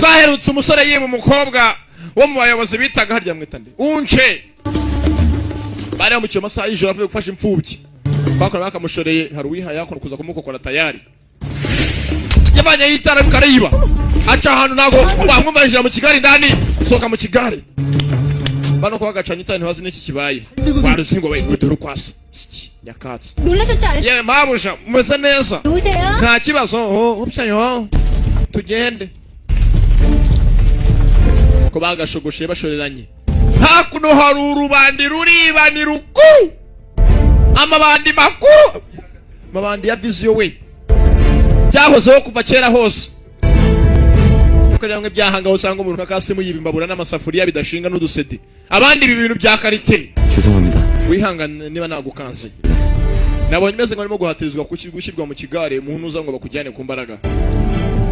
twaherutse umusore yiba umukobwa wo mu bayobozi bitaga harya mwitande unce bari mu cyoma saa y'ijoro avuye gufasha imfubyi bakora bakamushoreye hari uwihaye yakora kuza kumukokora tayari yabanye yitara bikarayiba aca ahantu nago bamwumvanjira mu kigari ndani soka mu kigari bano ko bagacanye itani hazi n'iki kibaye baruzingo bayidoro kwasa nyakatsi yewe mabuja mumeze neza nta kibazo upshanyo tugende ko bagashogoshe bashoreranye hakuno hari urubandi ruribani ruku amabandi makuru mabandi ya viziyo we byahozeho kuva kera hose kugira ngo byahanga usanga umuntu kakasimu yibimbabura n'amasafuriya bidashinga n'udusedi abandi ibi bintu bya karite wihangane niba nagukanze nabonye meze ngo arimo guhatirizwa gushyirwa mu kigare umuntu uza ngo bakujyane ku mbaraga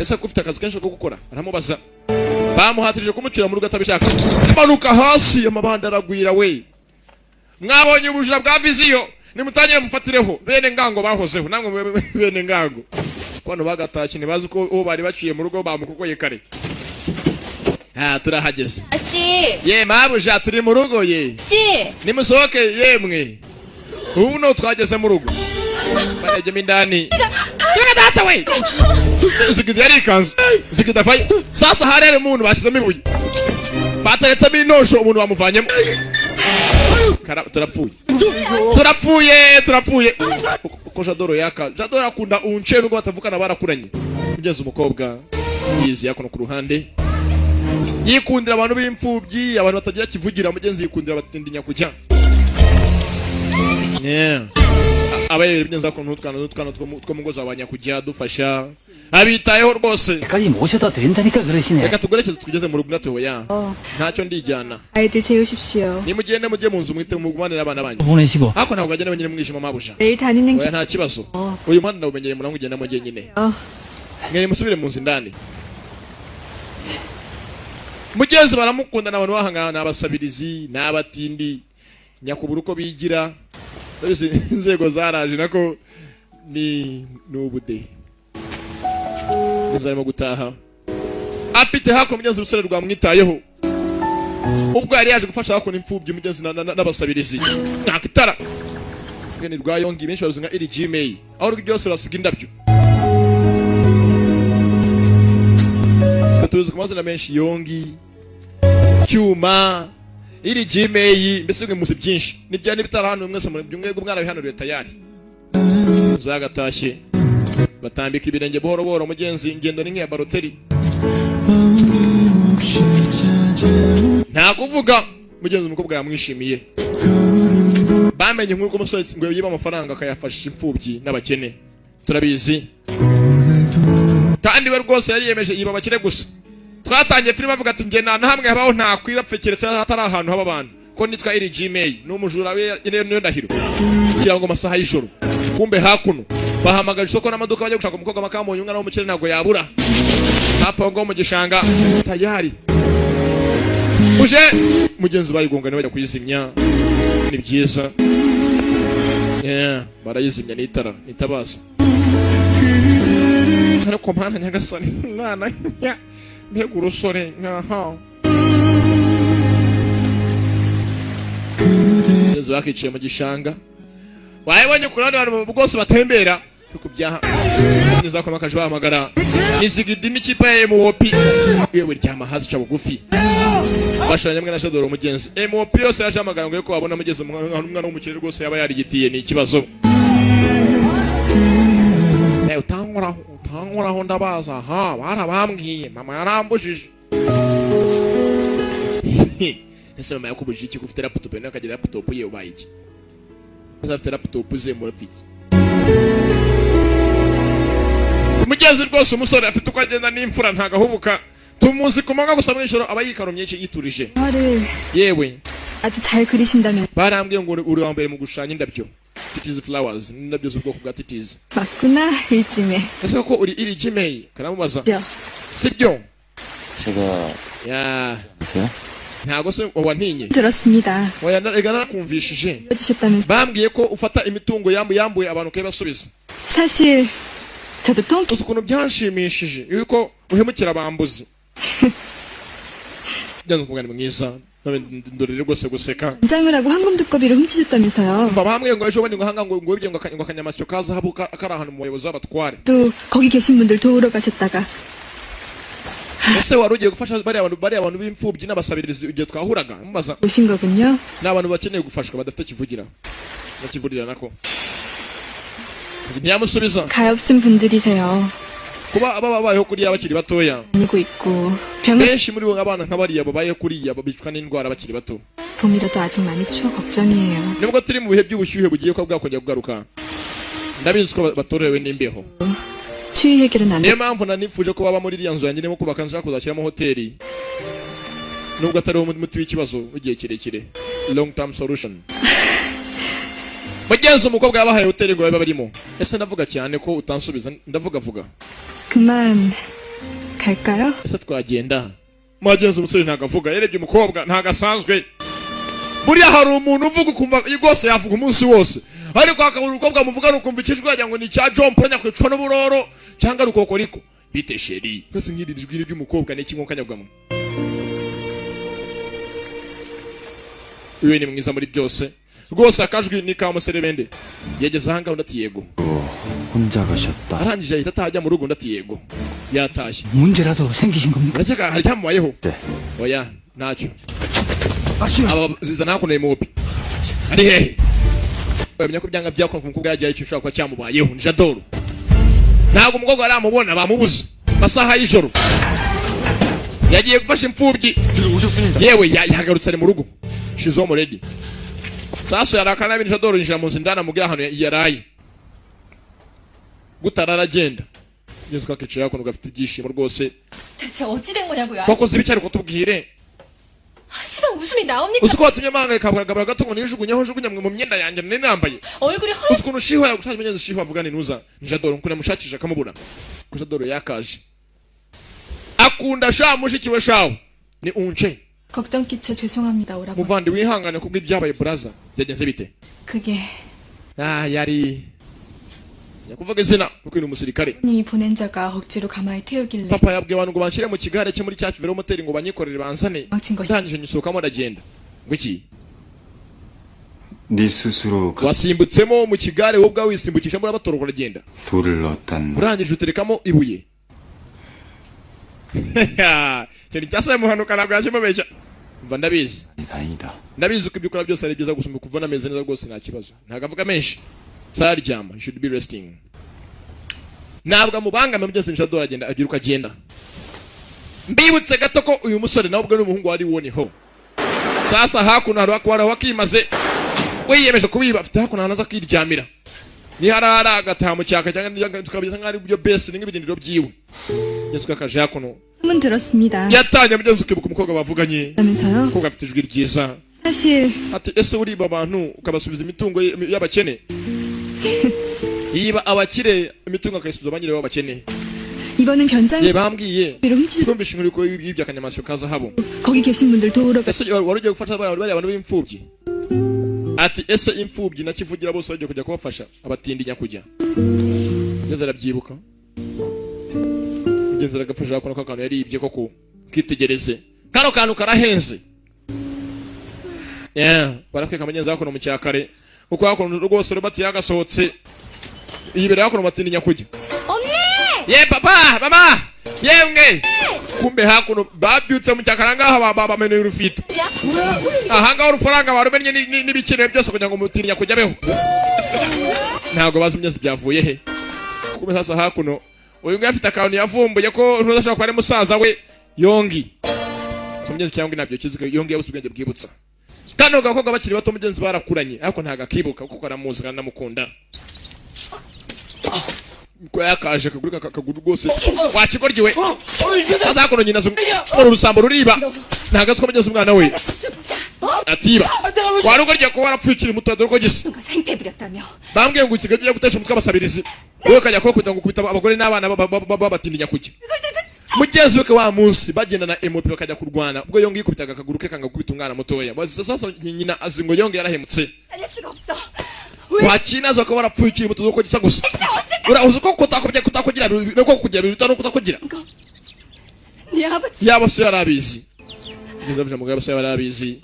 ese ko ufite akazi kenshi ko gukora aramubaza bamuhatirije kumucira mu rugo atabishaka manuka hasi amabanda aragwira we mwabonye ubujura bwa viziyo nimutangire mufatireho bene ngango bahozeho namwe bene ngango kwano bagatashye nibazi ko uwo bari baciye mu rugo bamukokoye kare turahageze ye mabuja turi mu rugo ye nimusohoke yemwe ubu no twageze mu rugo barajye mindani yega data we zikidi yari kanzu zikida faye sasa harere umuntu bashizemo ibuye bataretsemo intosho umuntu bamuvanyemo turapfuye uko jadoro yaka jadoro akunda unce nubwo batavukana barakuranye kugeza umukobwa yizi yakono ku ruhande yikundira abantu b'imfubyi abantu batagira kivugira mugenzi yikundira batindinya kujya abaye bigenza ko n'utwana two mugoza abanya kujya dufasha abitayeho rwose kayi moshata 된다니까 그러시네 reka tugerekeze tugeze mu rugo nato ya ntacyo ndijyana 아이들 재우십시오 nimugende mujye mu nzu mwite mugumanira abana banyu 보내시고 hako ntabwo agenda wenyine mwijima mabusha 내일 다니는 길 nta kibazo uyu mwana nawumenyere murango ugenda mu nyine mwere musubire mu nzu ndani mugenzi baramukunda n'abantu bahangana n'abasabirizi n'abatindi nyakubura uko bigira inzego zaraje nako ni nubude nizarimo gutaha afite hako mugenzi urusore rwamwitayeho ubwo yari yaje gufasha hako n'imfubyi mugenzi n'abasabirizi nakitara ngene rwayongi benshi baruzinga iri gmail aho rwo byose basiga indabyo tuzi kumazina menshi yongi cyuma iri gmail mbese mwe muzi byinshi nibyane bitarahano mwese muri byumwe bw'umwana bihanuriye tayari zagatashye batambika ibirenge buhoro buhoro mugenzi ingendo ni nk'iya baroteri nta kuvuga mugenzi umukobwa yamwishimiye bamenye nk'uko umusore ngo yiba amafaranga akayafashisha imfubyi n'abakene turabizi kandi we rwose yari yemeje yiba abakene gusa twatangiye filime avuga ati nge nta hamwe habaho nta kwibapfekeretse hatari ahantu haba abantu ko nitwa iri gmail n'umujura we niyo ndahiro kugira ngo amasaha y'ijoro kumbe hakuno bahamagara isoko n'amaduka bajya gushaka umukobwa makamonye umwana w'umukire ntabwo yabura hapfa ngo mu gishanga tayari uje mugenzi bayigongana bajya kuyizimya ni byiza barayizimya n'itara nitabaza ariko mpana nyagasani mwana mbega urusore nkaha mugenzi bakiciye mu gishanga wayibonye kurandi abantu bwose batembera tukubyaha neza ko makaje bahamagara nizigidi n'ikipe ya MOP yewe ryama hasi ca bugufi bashanya mwe na Jadoro mugenzi MOP yose yaje amagara ngo yuko babona mugeze umwana w'umukire rwose yaba yarigitiye ni ikibazo utanguraho ndabaza barabambwiye mama yarambujije ese mama yakubujije iki gufite laptop nawe akagira laptop ye ubaye iki afite laptop ze mu rafiki mugenzi rwose umusore afite uko agenda n'imfura ntagahubuka tumuzi kumanga gusa mu ijoro aba yikaromye yiturije yewe 아주 잘 그리신다면 barambwiye ngo uri wa mbere mu gushanya indabyo titizi flowers indabyo z'ubwoko bwa titizi 맞구나 일찜에 ese ko uri iri gmail karamubaza sibyo 제가 야 보세요 ntago se wantinye 들었습니다. oya nakumvishije 해주셨다면서 bambwiye ko ufata imitungo yambuye abantu kwe basubiza 사실 저도 똥 ukuntu byanshimishije yuko uhemukira bambuzi Ndango kugana mwiza. ndorere rwose guseka. 장을 하고 황금 두꺼비를 훔치셨다면서요. Baba hamwe ngo ejo bundi ngo hanga ngo ibyo ngo akanyamasyo kaza habu kari ahantu mu bayobozi b'abatware. 또 거기 계신 분들 도우러 가셨다가 ese wari ugiye gufasha bari abantu b'imfubyi n'abasabirizi igihe twahuraga mubaza. 오신 거군요. N'abantu bakeneye gufashwa badafite kivugira. Bakivurira nako. Ntiyamusubiza. 가엾은 분들이세요. Kuba ababayeho kuri abakiri batoya. 다니고 있고 병원 benshi muri bo abana nk'abariya babayeho kuri bicwa n'indwara bakiri bato. 봄이라도 아직 많이 추워 걱정이에요. Nubwo turi mu bihe by'ubushyuhe bugiye ko bwakongera kugaruka. Ndabizi ko batorewe n'imbeho. 추위 해결은 안 돼. Niyo mpamvu nanifuje ko baba muri iriya nzu yanjye ndimo kubaka nshaka kuzashyiramo hoteli. Nubwo atari umuti w'ikibazo w'igihe kirekire. Long term solution. Bagenzi umukobwa yabahaye hoteli ngo babe barimo. Ese ndavuga cyane ko utansubiza ndavuga. 그만 갈까요? Ese twagenda. Magenzi umusore ntagavuga yerebye umukobwa ntagasanzwe. Buriya hari umuntu uvuga ukumva rwose yavuga umunsi wose. Ariko akabura umukobwa muvuga nukumva ikijwi yagira ngo ni cya John Paul nyakwicwa n'uburoro cyangwa rukokoriko. Bite sheri. Kwese nkiri ijwi ry'umukobwa n'iki nko kanyabwamo. Uyu ni mwiza muri byose. Rwose akajwi ni ka muserebende. Yageze ahanga undi ati yego. 혼자 가셨다. Arangije ahita atajya mu rugo undi ati yego. Yatashye. 문제라도 생기신 겁니까? Uraceka hari cyamubayeho? 네. Oya, ntacyo. 아시오. Aba zizana hakuno y'umubi. Ari hehe? Bamenya ko byanga byakora kumukobwa yagiye icyo ushaka kwa cyamubayeho. Ni Jadoro. Ntabwo umukobwa aramubona bamubuze. Masaha y'ijoro. Yagiye gufasha imfubyi. Yewe yahagarutse ari mu rugo. She's home already. Sasa yarakana bintu Jadoro yinjira mu nzindana mu gahano yaraye. Gutarara agenda. Yesu kakicara ko ngafite ibyishimo rwose. 대체 어찌 된 거냐고요? Bakoze ibicari ko tubwire. 씨발 웃음이 나옵니까? Usuko watumye manga ikabwagabara gatongo nishugunyaho jugunya mwe mu myenda yanjye nene nambaye. 얼굴이 허 Usuko nushiho yagushaka menye zishiho avuga ni nuza. Njadoro nkuna mushakisha kamubura. Kujadoro yakaje. Akunda sha mushikiwe shawo. Ni unche. 걱정 끼쳐 죄송합니다 오라고. Muvandi wihangane kubwo ibyabaye brother. Byagenze bite? 그게 Yari yakuvuga izina kuko ni umusirikare. 님이 보낸 자가 억지로 가마에 태우길래 Papa yabwiye abantu ngo banshire mu kigare cye muri cya kivero moteri ngo banyikorere bansane. 망친 것이 Zangije nyisokamo ndagenda. Ngwiki 네 스스로 wasimbutsemo mu kigare wowe ubwawe wisimbukisha muri abatoro uragenda. 돌을 넣었단 Urangije uterekamo ibuye. Cyari cyasa muhanuka nabwo yashimubeshya. Mva ndabizi. 다행이다. Ndabizi ko ibyo ukora byose ari byiza gusumba kuva nameze neza rwose nta kibazo. Ntagavuga menshi. Saryama, you should be resting. Ntabwo amubangama byose Jadoro agenda agiruka agenda. Mbibutse gato ko uyu musore nawe ubwo n'umuhungu wari woniho. Sasa hakuno hari akwara wakimaze. Wiyemeje kubiba afite hakuno hanaza kwiryamira. Ni harara agataha mu cyaka cyangwa tukabiza nk'ari byo bese n'ibidindiro byiwe. Yesu kakaje hakuno. 소문 들었습니다. Yatanye byose ukibuka umukobwa bavuganye. 하면서요. Ko gafite ijwi ryiza. 사실 Ati ese uriba abantu ukabasubiza imitungo y'abakene. Yiba abakire imitungo akayisubiza banyire b'abakene. 이번엔 변장 Ye bambwiye. 비로 훔치 Twumvishe inkuru ko yibya akanyamasyo kaza habo. 거기 계신 분들 도우러 가. Ese wari ugiye gufasha abantu b'imfubyi? Ati ese imfubyi nakivugira bose bagiye kujya kubafasha abatindinya kujya. Ngeze arabyibuka. Ngeze aragafasha ko kantu yari ibye koko kitegereze. Kano kantu karahenze. Barakweka amanyenza hakuno mu cyakare. Uko hakuno rwose rubati yagasohotse. Yibera hakuno batindinya kujya. Ye papa, mama. Yemwe. Kumbe hakuno babyutse mu cyakara ngaha bameneye urufito. Ahanga urufaranga barumenye n'ibikene byose kugira ngo mutinya kujya beho. Ntabwo bazumye byavuye he. Kumbe sasa hakuno uyu ngafite afite akantu yavumbuye ko ntuzashaka kware musaza we Yongi. Somye cyangwa nabyo kizuke Yongi yabuze ubwenge bwibutsa. Kano gakobwa bakiri bato mugenzi barakuranye ariko ntaga kibuka kuko aramuzi kandi namukunda. Ko yakaje kaguru kakaguru rwose wakigoryiwe. Azakono nyina zo urusambo ruriba. Ntagasko mugeze umwana we. Atiba. Warugorye ko warapfukira muto dore ko gisa. 생태부렸다며. Bambwiye ngo usigaye gutesha umutwe abasabirizi. Wewe kajya ko kwita ngo kubita abagore n'abana babatindinya kuki. Mugenzi we wa munsi bagenda na emopi bakajya kurwana. Ubwo Yongi yikubitaga akaguru ke kanga kubita umwana mutoya. Sasa nyina azingo Yongi yarahemutse. 아닐 수가 없어. Wakinazo ko barapfukira muto dore ko gisa gusa. Urahuze ko kutakugira no ko kugira biruta no kutakugira. 네 아버지. yabaso yarabizi ngeze avuga mugabo yabaso yarabizi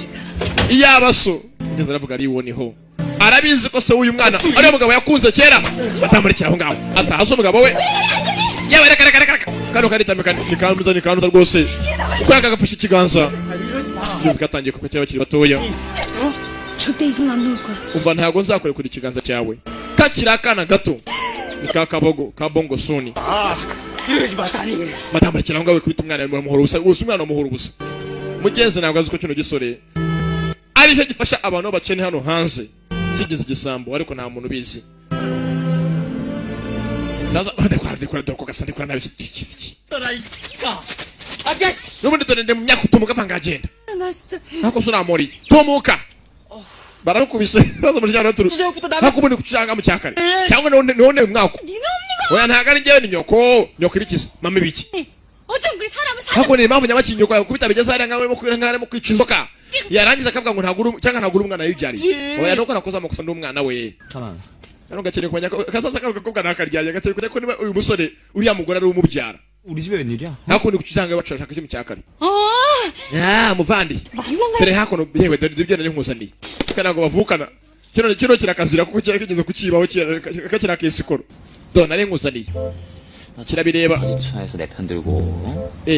iyabaso ngeze aravuga ari woniho arabizi ko se uyu mwana ari umugabo yakunze kera batamurikira aho ngaho atazo umugabo we yewe reka kano karitamika nikanuza rwose uko yakagafashe ikiganza ngeze gatangiye kuko cyaba kiri batoya 절대 이 손 안 놓을 거야. umva ntago nzakore kuri ikiganza cyawe kakiri akana gato ni kakabogo kabongo suni 이러지 마다니. batamurikira aho ngaho kubita umwana muhoro ubusa gusa umwana muhoro ubusa mugenzi ntabwo azi ko kino gisore ari cyo gifasha abantu bacene hano hanze kigize igisambo ariko nta muntu bizi sasa ndekora doko gasande kora nabi sikiki nubundi dore ndemu myaka utumuka vanga agenda 나 진짜. nako sura mori tumuka barakubise baza muri cyaro turu hakubundi kucanga mu cyakare cyangwa none mwako oya ntagari ngewe ni nyoko ibikisi mama ibiki 어쩜 그리 사람을 hako ni mpamvu nyabakinyo kwa kubita bigeze ari ngawe mu kwica inzoka yarangiza akavuga ngo ntaguru cyangwa ntaguru umwana yibyari oya nuko nakoza amakosa n'umwana we 가만. Ano gakene kwanya kasasa kakobwa nakaryaye gakene kujya ko niba uyu musore uriya mugore ari umubyara 우리 집에 웬일이야? hakundi kucanga bacashaka cyo mu cyakare 어. ya muvandi tere hakono yewe dore ibyo nari nkuzaniye kana ngo bavukana kino kirakazira kuko cyakigeze kukibaho kakira kesikoro do nari nkuzaniye kirabireba 차에서 내 편 들고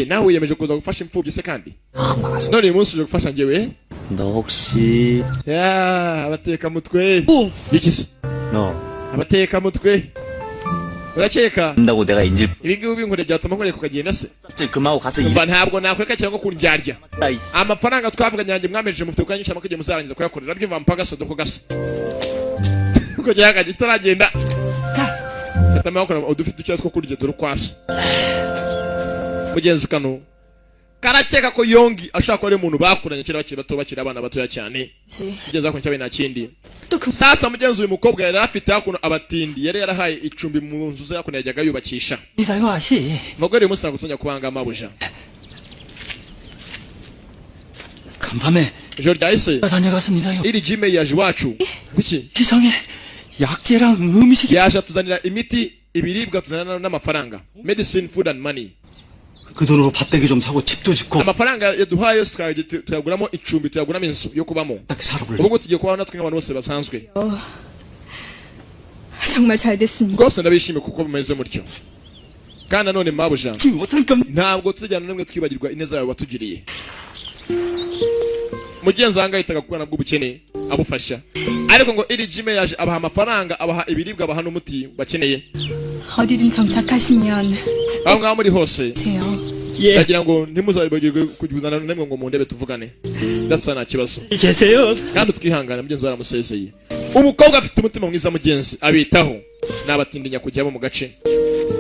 nawe wiyemeje kuza gufasha imfubyi se kandi 막아서 none uyu munsi uje gufasha njyewe 너 혹시 ya abateka mutwe ikisi 너 abateka mutwe urakeka 한다고 내가 인질 ibi ngibi binkore byatuma nkore kukagenda se 금하고 가서 umva ntabwo nakweka cyangwa kundyarya 일다 amafaranga twavuganye yanjye mwameje mufite kuyanyisha mukagiye muzarangiza kuyakorera byumva mpaka sodo ko gasa uko cyagaje kitaragenda fata makora udufite icyo two kurya dore kwasa mugenzi kano karakeka ko yongi ashaka ari umuntu bakuranye kera bakiri bato bakiri abana batoya cyane kugeza ko cyabe nakindi sasa mugenzi uyu mukobwa yari afite hakuno abatindi yari yarahaye icumbi mu nzu ze hakuno yajyaga yubakisha 이사요 아시. mugore uyu munsi nagusonya kubanga amabuja 간밤에 ijoro ryahise 다녀갔습니다요. iri jime yaje iwacu kuki 기성에 약재랑 음식이 yaje atuzanira imiti ibiribwa tuzanira n'amafaranga medicine food and money 그 돈으로 밭대기 좀 사고 집도 짓고 amafaranga yaduhaye tuyaguramo icumbi tuyaguramo inzu yo kubamo 딱 살아볼래. ubwo tugiye kubaho natwe nk'abantu bose basanzwe 정말 잘 됐습니다. rwose ndabishimiye kuko bimeze mutyo kandi nanone mabuja 지금 못할 겁니다. ntabwo tuzajyana n'umwe twibagirwa ineza yawe watugiriye mugenzi wanjye ahitaga kubona bw'ubukene abufasha ariko ngo iri jime yaje abaha amafaranga abaha ibiribwa abaha n'umuti bakeneye 어디든 정착하시면 aho ngaho muri hose 세요. ndagira ngo ntimuzabibagirwe kuguzana namwe ngo mu ndebe tuvugane ndasa nta kibazo 계세요. kandi twihangana mugenzi baramusezeye umukobwa afite umutima mwiza mugenzi abitaho n'abatindinya kujya bo mu gace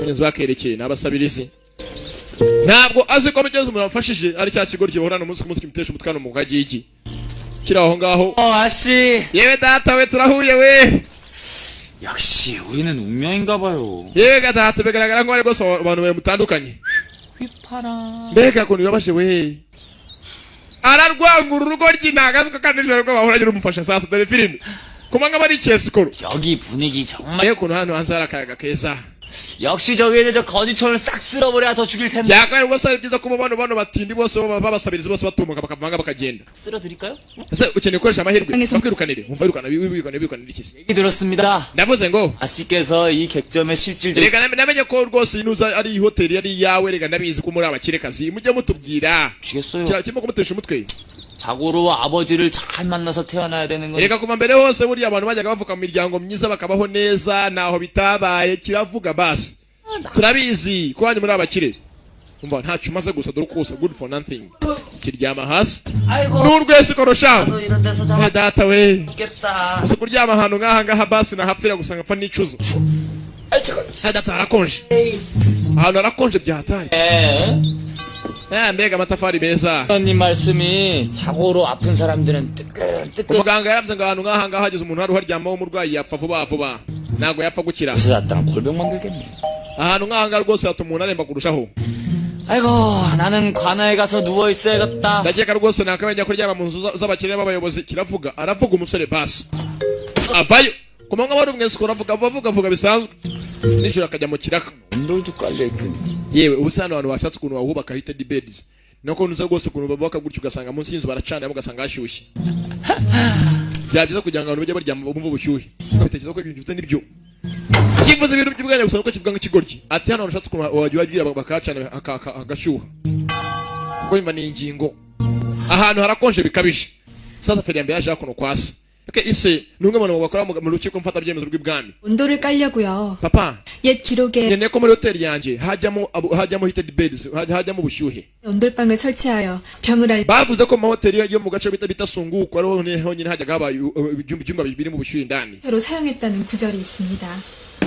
mugenzi bakerekeye n'abasabirizi ntabwo azi ko mugenzi umuntu amufashije ari cya kigo gihorana umunsi ku munsi kimutesha umutwano mu kagigi kiri aho ngaho 아씨 yewe data we turahuye we 역시 우리는 운명인가 봐요 yewe gatatu bigaragara ko ari rwose abantu bamutandukanye 휘파람 mbega ukuntu bibabaje we ararwangura urugo ry'intagazi ko kandi nijoro rw'abahora agira umufasha sasa dore filime kumanga bari ikesikoro 여기 분위기 정말 mbega ukuntu hano hanze hari akayaga keza 역시 저기에는 저 거지촌을 싹 쓸어버려야 더 죽일 텐데 byakabaye rwose ari byiza kuba bano batindi bose babasabiriza bose batumuka bakavanga bakagenda 쓸어드릴까요? ese ukeneye gukoresha amahirwe 당해서- bakwirukanire umva wirukanire ikisi 얘기 들었습니다 ndavuze ngo 아씨께서 이 객점의 실질적 reka namenye ko rwose inuza ari iyi hoteli yari iyawe reka ndabizi ko muri abakirekazi mujye mutubwira 주겠어요 kirimo kumutesha umutwe 자고로 아버지를 잘 만나서 태어나야 되는 건 reka kuva mbere hose buriya abantu bajyaga bavuka mu miryango myiza bakabaho neza naho bitabaye kiravuga basi turabizi ko wanyu muri abakire umva ntacyo umaze gusa dore uko good for nothing kiryama hasi 아이고 n'urwese korosha 너 이런 데서 잡아 data we 죽겠다 gusa kuryama ahantu nk'aha ngaha basi nahapfira gusa ngapfa nicuza data harakonje ahantu harakonje byahatari mbega amatafari meza 님 말씀이 자고로 아픈 사람들은 뜨끈뜨끈 umuganga yaravuze ngo ahantu nk'aha ngaha hageze umuntu hari uharyamaho umurwayi yapfa vuba vuba ntabwo yapfa gukira 그래서 잤다가 골병 만들겠네 ahantu nk'aha ngaha rwose hatuma umuntu aremba kurushaho 아이고 나는 관아에 가서 누워있어야겠다 ndakeka rwose nakamenya kuryama mu nzu z'abakire b'abayobozi kiravuga aravuga umusore basi avayo ku manywa wari umwesikoro avuga bisanzwe nijoro akajya mu kiraka 온돌도 깔려있더니 yewe ubusano abantu bashatse ukuntu wahubaka heated beds nako nuza rwose ukuntu babaka gutyo ugasanga munsi y'inzu baracana ugasanga hashyushye byabyiza kugira ngo abantu bajye baryama bumva ubushyuhe bitekereza ko ibintu bifite n'ibyo kivuze ibintu by'ubwanya gusa nuko kivuga nk'ikigoryi ati hano bashatse ukuntu wajya wagira bakacana agashyuha kuko imva ni ingingo ahantu harakonje bikabije sasa feri yambaye yaje hakuno kwasi ise numwe abantu bakora mu rukiko mfata byemezo rw'ibwami 온도를 깔려고요. papa 옛 기록에 nyene ko muri hoteli yanjye hajyamo heated beds hajyamo ubushyuhe 온돌방을 설치하여 병을 알 bavuze ko mu hoteli yo mu gace bita sunguko ariho nyine hajyaga haba ibyumba bibiri mu bushyuhe indani 로 사용했다는 구절이 있습니다.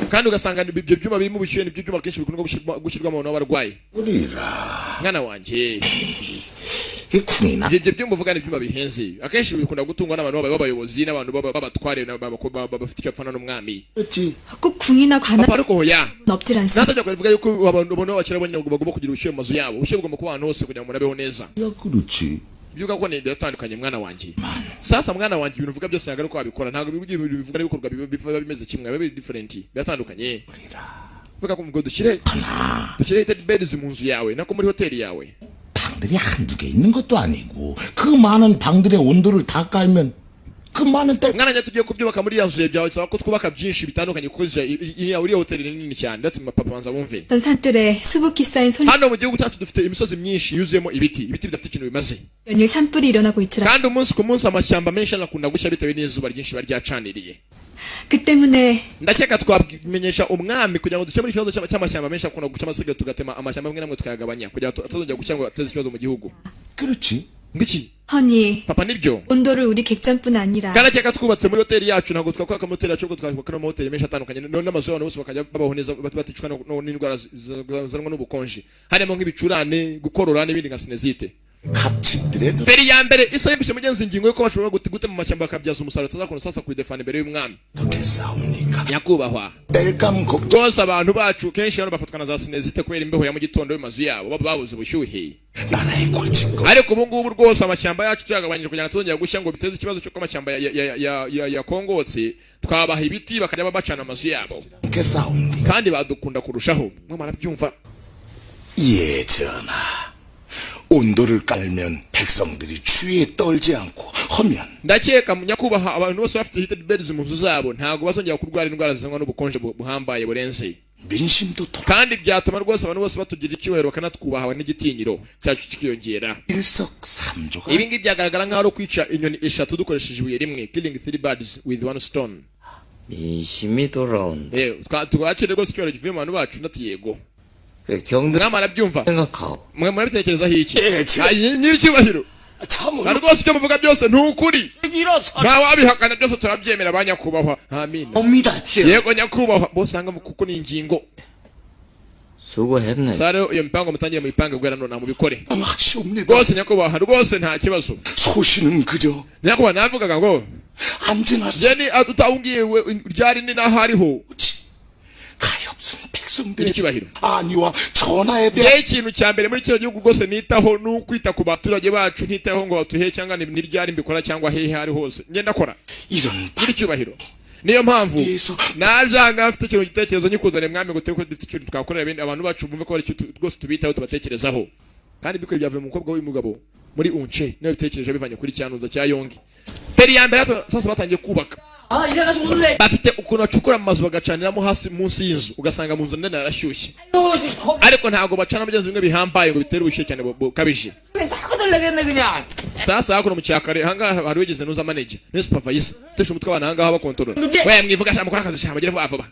kandi ugasanga ibyo byuma birimo ubushyuhe nibyo byuma kenshi bikunda gushyirwamo abantu b'abarwayi mwana wanjye 이쿵이나 ibyo byumba uvuga ni ibyuma bihenze akenshi bikunda gutungwa n'abantu b'abayobozi n'abantu b'abatware bafite icyo bapfana n'umwami 꼭 궁이나 관할 papa ariko hoya 없질 않습니다. natajya kuvuga yuko abantu bakira abanyarwanda bagomba kugira ubushyuhe mu mazu yabo ubushyuhe bugomba kuba ahantu hose kugira ngo murabeho neza 그렇지 byuka ko ni biratandukanye mwana wanjye sasa mwana wanjye ibintu uvuga byose ntabwo ari ko wabikora ntabwo bivuga n'ibikorwa biba bimeze kimwe biba biri different biratandukanye vuga ko ngo dushyire heated beds mu nzu yawe nako muri hoteli yawe 방들이 한두 개 있는 것도 아니고 그 많은 방들의 온도를 다 깔면 그 많은 때 mwana njye tugiye kubyubaka muri ya nzu byawe bisaba ko twubaka byinshi bitandukanye kuko uriya hoteli ni nini cyane ndatuma papa banza bumve 어떤 산들에 수북히 쌓인 솔 hano mu gihugu cyacu dufite imisozi myinshi yuzuyemo ibiti bidafite ikintu bimaze 연일 산불이 일어나고 있더라. kandi umunsi ku munsi amashyamba menshi anakunda gushya bitewe n'izuba ryinshi biba ryacaniriye 그 때문에 ndakeka twabimenyesha umwami kugira ngo dukemure ikibazo cy'amashyamba menshi akunda guca amasigaye tugatema amashyamba amwe namwe tukayagabanya kugira ngo atazongera gushya ngo ateze ikibazo mu gihugu 그렇지 ngiki 허니 papa nibyo 온도를 우리 객장뿐 아니라 kandi akeka twubatse muri hoteli yacu ntabwo twakubaka muri hoteli yacu ahubwo twakubaka n'amahoteli menshi atandukanye n'amazu y'abantu bose bakajya babaho neza baticwa n'indwara zizanwa n'ubukonje harimo nk'ibicurane gukorora n'ibindi nka sinezite 갑집들에도 feri ya mbere isa yumvise mugenzi ingingo yuko bashobora gutema amashyamba bakabyaza umusaruro atazakunda sasa kuyidefana imbere y'umwami 어떻게 싸웁니까 nyakubahwa 뗄감 걱정 rwose abantu bacu kenshi hano bafatwa na za sinezite kubera imbeho ya mu gitondo y'amazu yabo baba babuze ubushyuhe 나라의 골칫거 ariko ubu ngubu rwose amashyamba yacu tuyagabanyije kugira ngo tuzongera gushya ngo biteze ikibazo cy'uko amashyamba yakongotse twabaha ibiti bakajya bacana amazu yabo 어떻게 싸웁니까 kandi badukunda kurushaho mwe marabyumva 예 전하 온도를 깔면 백성들이 추위에 떨지 않고 하면 ndakeka nyakubahwa abantu bose bafite heated beds mu nzu zabo ntabwo bazongera kurwara indwara zizanwa n'ubukonje buhambaye burenze 민심도 더 kandi byatuma rwose abantu bose batugira icyubahiro bakanatwubaha n'igitinyiro cyacu kikiyongera 일석삼조가 ibi ngibi byagaragara nk'aho ari kwica inyoni eshatu dukoresheje ibuye rimwe killing three birds with one stone 민심이 돌아온다. twakire rwose icyubahiro kivuye mu bantu bacu ndati yego 그래, 경들 mwama arabyumva 생각하고. mwe murabitekerezaho iki nyir'icyubahiro kandi rwose ibyo muvuga byose ni ukuri ntawe wabihakana byose turabyemera ba nyakubahwa amina 옵니다 yego nyakubahwa bose hanga kuko ni ingingo 수고했네. sa rero iyo mipango mutangiye muyipange guhera none mubikore 막시옵니다 rwose nyakubahwa rwose nta kibazo 소신은 그저 nyakubahwa navugaga ngo 안지나서 jeni tutawubwiye ryari ni naho ariho 가엾은 백성들의 nyir'icyubahiro 안위와 전하에 대한 yewe ikintu cya mbere muri kino gihugu rwose nitaho ni ukwita ku baturage bacu ntitaho ngo batuhe cyangwa n'iryari mbikora cyangwa hehe ari hose ngenda akora 이런 nyir'icyubahiro niyo mpamvu 예서 najanga afite ikintu gitekerezo nyikuzane mwami ngo teko dufite ikintu twakorera bindi abantu bacu bumve ko ari cyo rwose tubitaho tubatekerezaho kandi bikwiye byavuye mu mukobwa w'umugabo muri unce niyo bitekereje bivanye kuri cyanuza cya yongi feri ya mbere sasa batangiye kubaka bafite ukuntu bacukura mu mazu bagacaniramo hasi munsi y'inzu ugasanga mu nzu ndende harashyushye ariko ntabwo bacana mugezi bimwe bihambaye ngo bitere ubushyuhe cyane bukabije sasa hakuno mu cyakare ahangaha hari wigeze nuza manager ni supervisor tesha umutwe abana ahangaha bakontorora we mwivuga cyane mukora akazi cyane bagire vuba vuba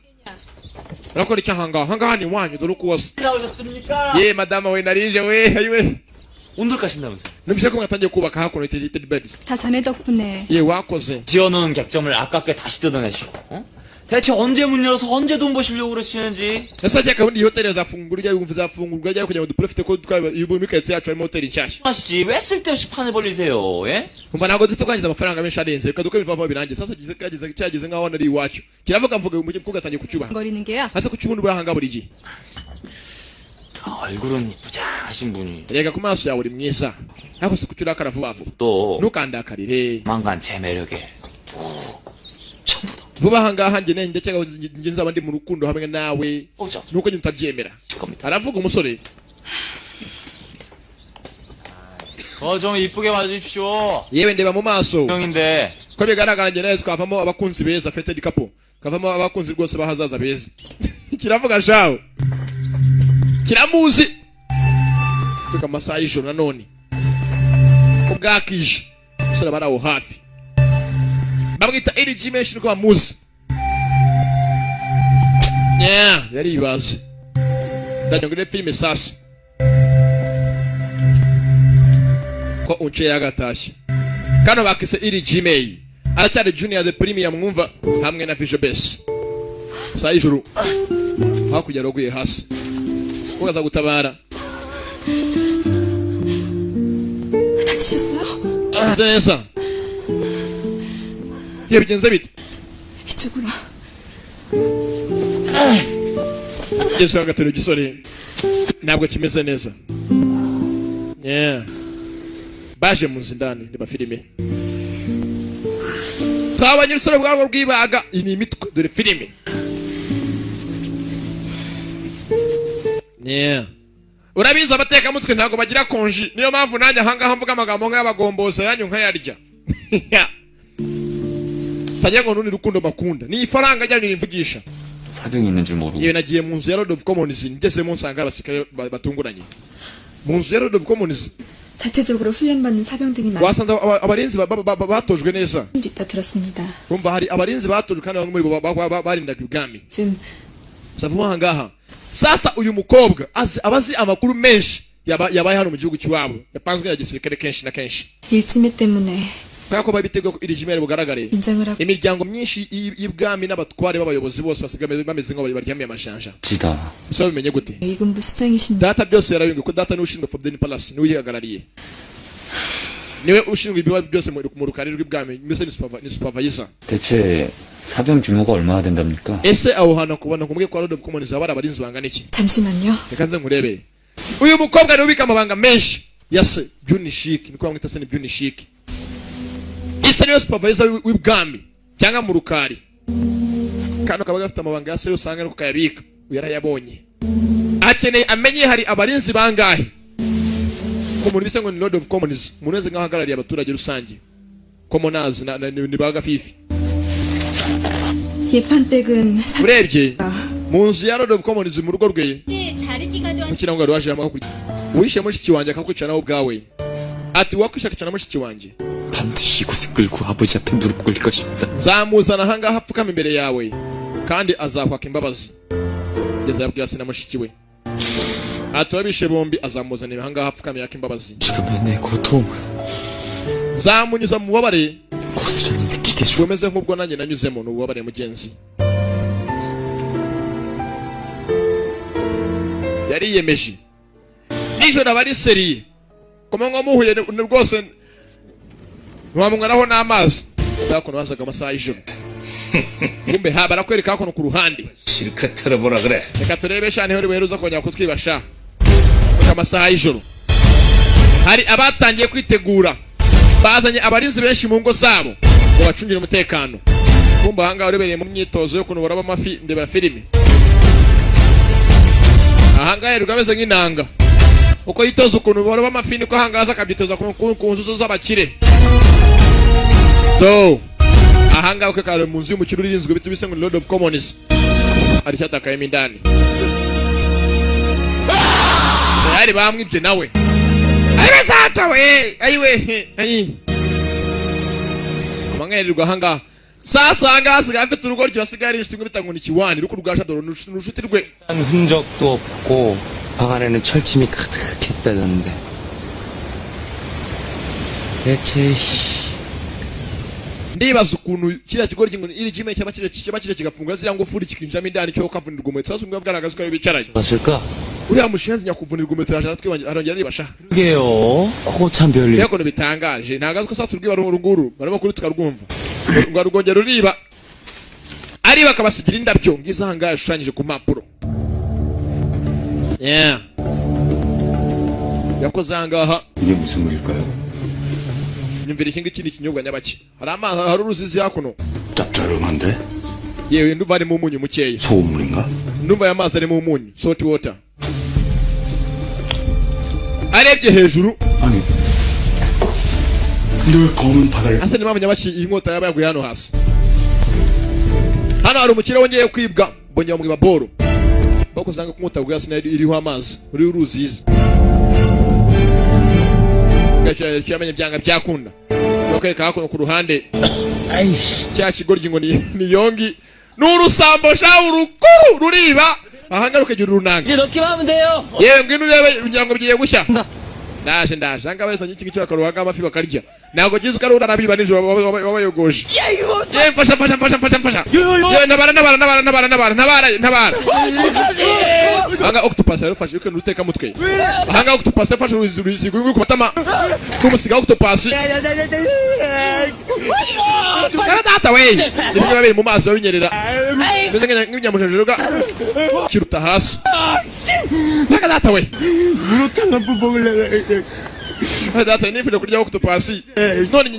urakora iki ahangaha ni wanyu dore uko wose ye madama we narinje we ayiwe 온돌 까신다면서 numvise ko mwatangiye kubaka hakuno heated beds 다 자네 덕분에 ye wakoze 지어놓은 객점을 아깝게 다시 뜯어내시고. 어? 대체 언제 문 열어서 언제 돈 버시려고 그러시는지. nasajya gahunda iyi hoteli zafungurwa yumva zafungurwa ryari kugira ngo duprofite ko muri kese yacu harimo hoteli nshyashya 하시지 왜 쓸데없이 판을 벌리세요? 예? umva ntabwo dufite kwangiza amafaranga menshi arenze reka dukore ibivaho birangiye sasa cyageze nk'aho nari iwacu kiravuga mvuga gatangiye kucyubaha 거리는 게야. hasi kucyubona uburahanga buri gihe 얼굴은 부자하신 분이 rega ku maso yawe uri mwiza ariko si kucyurakara vuba vuba 또 ntukandakarire 망간 제 매력에 푹 전부 다 vuba ahangaha njye ndekega njye nzaba ndi mu rukundo hamwe nawe 오죠. nuko nyine utabyemera 겁니다. aravuga umusore 좀 이쁘게 봐주십시오. yewe ndeba mu maso 형인데 ko bigaragara njye nawe twavamo abakunzi beza fete di kapo kavamo abakunzi rwose bahazaza beza kiravuga shaho kiramuzi kuko amasaha y'ijoro nanone ubwakije umusore barawo hafi bamwita LG menshi niko bamuzi yaribaze ndanyongere filime sasa ko unce yagatashye kano bakise LG May aracyari junior the premium mwumva hamwe na Visual Base saa y'ijoro hakurya roguye hasi ugaza gutabara 다치셨어요? neza bigenze bite 이쪽으로. Yesu yagatero gisore ntabwo kimeze neza baje mu nzindani ndeba filime twabanye urusoro bwarwo rwibaga ini imitwe dore filime urabizi abateka mutwe ntabwo bagira konji niyo mpamvu nanjye ahangaha mvuga amagambo nk'ayabagomboza yanyu nkayarya tajya ngo nuni rukundo bakunda ni ifaranga ryanyu rimvugisha 사병이 있는 줄 모르고. yewe nagiye mu nzu ya Lord of Commons ngezemo nsanga abasirikare batunguranye mu nzu ya Lord of Commons 자체적으로 훈련받는 사병들이 많이 wasanze abarinzi batojwe neza 있다 들었습니다. kumva hari abarinzi batojwe kandi bamwe muri bo barindaga ibwami 좀 savuga ahangaha sasa uyu mukobwa abazi amakuru menshi yabaye hano mu gihugu cy'iwabo yapanzwe ya gisirikare kenshi na kenshi 일지매 때문에 kako babitego iri jimere bugaragare 긴장을 하고 imiryango myinshi y'ibwami n'abatware b'abayobozi bose basigaye bameze nk'abo baryamiye amashanja 지다. so bimenye gute 이군부 수장이십니다. data byose yarabinga ko data ni ushinzwe Forbidden Palace niwe yihagarariye niwe ushinzwe ibiba byose mu rukari rw'ibwami mbese ni supervisor 대체 사병 규모가 얼마나 된답니까? ese aho hantu kubona kumwe kwa Lord of Commons abari abarinzi bangana iki 잠시만요. reka nze nkurebe uyu mukobwa ni ubika amabanga menshi yase Juni Chic niko bamwita se ni Juni Chic ise niyo supervisor w'ibwami cyangwa mu rukari kandi akaba gafite amabanga yase usanga no kuyabika yarayabonye akeneye amenye hari abarinzi bangahe ko muri bise ngo ni Lord of Commons muneze ngahagarariye abaturage rusange commoners ni baga fifi 예판댁은 urebye mu nzu ya Lord of Commons mu rugo rwe 자르기 가져왔 mukira ngo waje hamwe uwishe mushiki wanjye akakwicara nawe ubwawe ati wakwishakana mushiki wanjye 반드시 이곳에 끌고 아버지 앞에 무릎 꿇릴 것입니다. nzamuzana ahangaha apfukama imbere yawe kandi azakwaka imbabazi ngeze yabwira sina mushiki we ati wabishe bombi azamuzanira ahangaha apfukama yaka imbabazi 지금의 내 고통 nzamunyuza mu bubabare 고스란히 느끼게 주. bumeze nk'ubwo nanjye nanyuzemo ni ububabare mugenzi yariyemeje nijoro aba ari seriye kumanywa muhuye rwose ntiwamunywaraho n'amazi yakuno wazaga amasaha y'ijoro kumbe ha barakwereka hakuno ku ruhande 실컷 털어보라 그래. reka turebe sha niho riweruza kongera kutwibasha amasaha y'ijoro hari abatangiye kwitegura bazanye abarinzi benshi mu ngo zabo ngo bacungire umutekano kumbe ahangaha urebereye mu myitozo yo kuntu baraba amafi ndebera filime ahangaha yirirwa ameze nk'inanga uko yitoza ukuntu baraba amafi niko ahangaha akabyitoza ku nzu z'abakire so ahangaha uko kare mu nzu y'umukire urinzwe bitu bise ngo Lord of Commons ari cyatakayemo indani yari bamwibye nawe ayiwe sata we ayiwe ayi kumwangerirwa ahangaha sasa ahangaha asigaye afite urugo ryo asigaye ari inshuti bita ngo ni kiwani ruko rwasha dore n'urushuti rwe 흔적도 없고 방 안에는 철짐이 가득했다던데 대체 ndibaza ukuntu kiriya kigori ngo iri kimwe cyaba kigafunga ziriya ngufuri kikinjamo indani cyo kavunirwa umuheto sasa umbwa bwaragaza ko bicaranye 없을까? uriya mushenzi nyakuvunirwa umuheto yaje aratwibanje arongera aribasha 그게요. 그거 참 별일. yakono bitangaje ntagaze ko sasa urwiba runguru barimo kuri tukarwumva ngo rugongera ruriba ariba akabasigira indabyo ngiza ahangaha yashushanyije ku mpapuro yakoze ahangaha 이게 무슨 물일까요? nyumvira iki ngiki ni ikinyobwa nyabaki hari amazi hari uruzizi hakuno 짭짤한데? yewe ndumva ari mu munyu mukeya 소금물인가? ndumva aya mazi ari mu munyu salt water arebye hejuru 아니 근데 왜 검은 바닥에 asa nimabonye baki inkota yaba yaguye hano hasi hano hari umukire wongeye kwibwa mbonye bamwiba boro bako zanga kunkota bwa sina iriho amazi uri uruzizi gacha cyamenye byanga byakunda bakwereka hakuno ku ruhande cya kigoryi ngo ni yongi n'urusambo sha urukuru ruriba ahangaruke gira urunanga 이제 넣기만 하면 돼요. yewe ngwino urebe inyango bigiye gushya ndaje anga wese nyiki cyo akaruhaga amafi bakarya ntabwo gize ukarura nabiba nijoro babayogoje yewe mfasha yewe nabara anga octopus yarufashe yuko nuteka mutwe anga octopus yafashe uruzi ku matama kumusiga octopus data we nibyo babiri mu maso binyerera ndetse nk'inyamujejeru ga kiruta hasi anga data we data nifuje kurya octopus none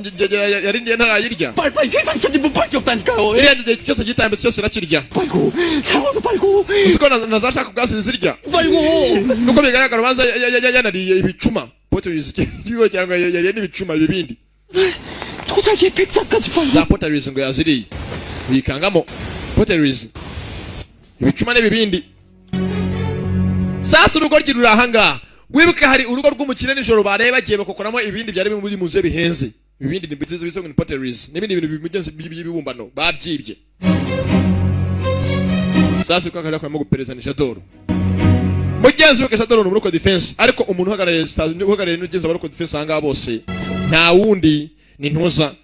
yarindiye ntarayirya 빨리 세상 천지문밖에 없다니까요. iriya gihe cyose gitambitse cyose irakirya 빨고 상어도 빨고 uziko nazashaka ubwasi zirya 빨고 nuko bigaragara ubanza yanariye ibicuma potteries kigo cyangwa yariye n'ibicuma bibindi 도자기에 백자까지 빨고 za potteries ngo yaziriye bikangamo potteries ibicuma n'ibibindi sasa urugo rurahanga wibuke hari urugo rw'umukire nijoro bareba bagiye bakokoramo ibindi byari muri muze bihenze ibindi ni bitizo biso ngo potteries n'ibindi bintu bimugenze bibumbano babyibye sasa uko akari akwamo guperezanisha doro mugenzi w'ukesha doro muri ko defense ariko umuntu uhagarariye n'ugenzi wa ko defense hanga bose nta wundi ni ntuza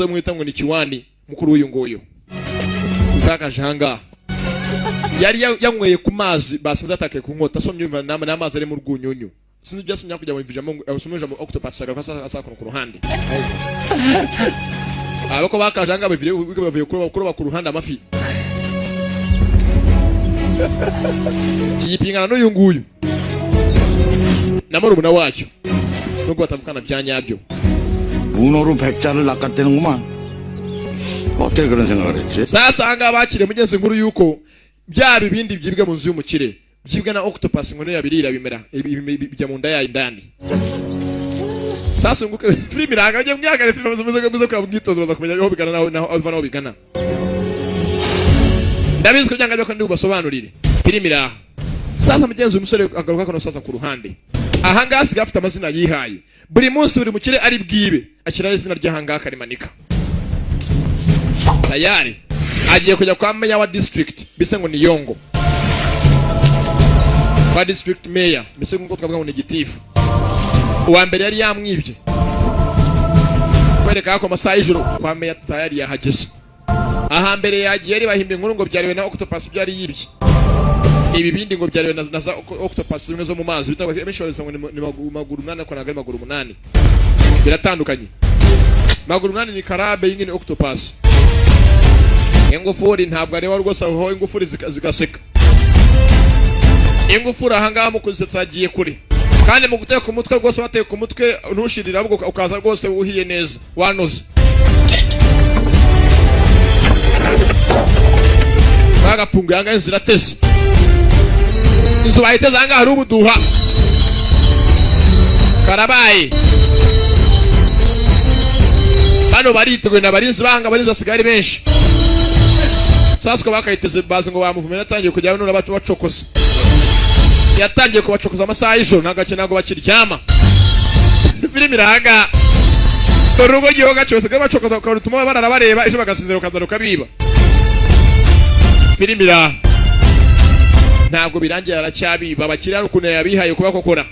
mwita ngo ni kiwani mukuru w'uyu nguyu utakaje hanga yari yanyweye ku mazi basinze atake ku nkota somye n'amazi ari mu rwunyunyu sinzi byasumya kujya mu vijamo asumuje mu octopus agakasa asakona ku ruhande abako bakaje hanga bavuye kuroba ku ruhande amafi kiyipingana n'uyu nguyu namurumuna wacyo nubwo batavukana byanyabyo 문어로 백자를 낚아떼는구만. 어떻게 그런 생각을 했지? sasa hanga bakire mugenzi nkuru yuko bya bibindi byibwa mu nzu y'umukire byibwa na octopus ngo yabirira bimera bijya mu nda yayo indani sasa nguke film iranga byo mwagare film muzo kwa bwitozo baza kumenya aho bigana naho bigana ndabizi ko byanga byo kandi ubasobanurire film iraha sasa mugenzi umusore agaruka kono sasa ku ruhande ahanga asiga afite amazina yihaye buri munsi buri mukire ari bwibe akira izina ry'ahanga karimanika tayari agiye kujya kwa meya wa district bise ngo ni Yongo kwa district mayor bise ngo twavuga ngo ni gitifu uwa mbere yari yamwibye kwereka ko masaha y'ijoro kwa meya tayari yahageze aha mbere yagiye ari bahimbye inkuru ngo byariwe na octopus byari yibye ibibindi ngo byariwe na za octopus zimwe zo mu mazi bitwa emishorezo ngo ni maguru 8 ko nagari maguru 8 biratandukanye maguru 8 ni karabe yingine octopus ingufuri ntabwo areba rwose aho ingufuri zigaseka ingufuri ahangaha mu kuzisagiye kure kandi mu guteka umutwe rwose bateka ku mutwe ntushirira ahubwo ukaza rwose uhiye neza wanoze bagapfunga yanga zirateze inzu bayiteze ahangaha hari ubuduha karabaye bano bariteguye n'abarinzi bahanga abarinzi basigaye ari benshi sasa bakayiteze bazi ngo bamuvumena atangiye kujya none bacokoza yatangiye kubacokoza amasaha y'ijoro nagace nago bakiryama film iranga torugo gihoga cyose gabacokoza ko rutuma barara bareba ejo bagasinzira ukazaruka biba film ira ntabwo birangiye aracyabiba bakiri ukuntu yabihaye kuba kokora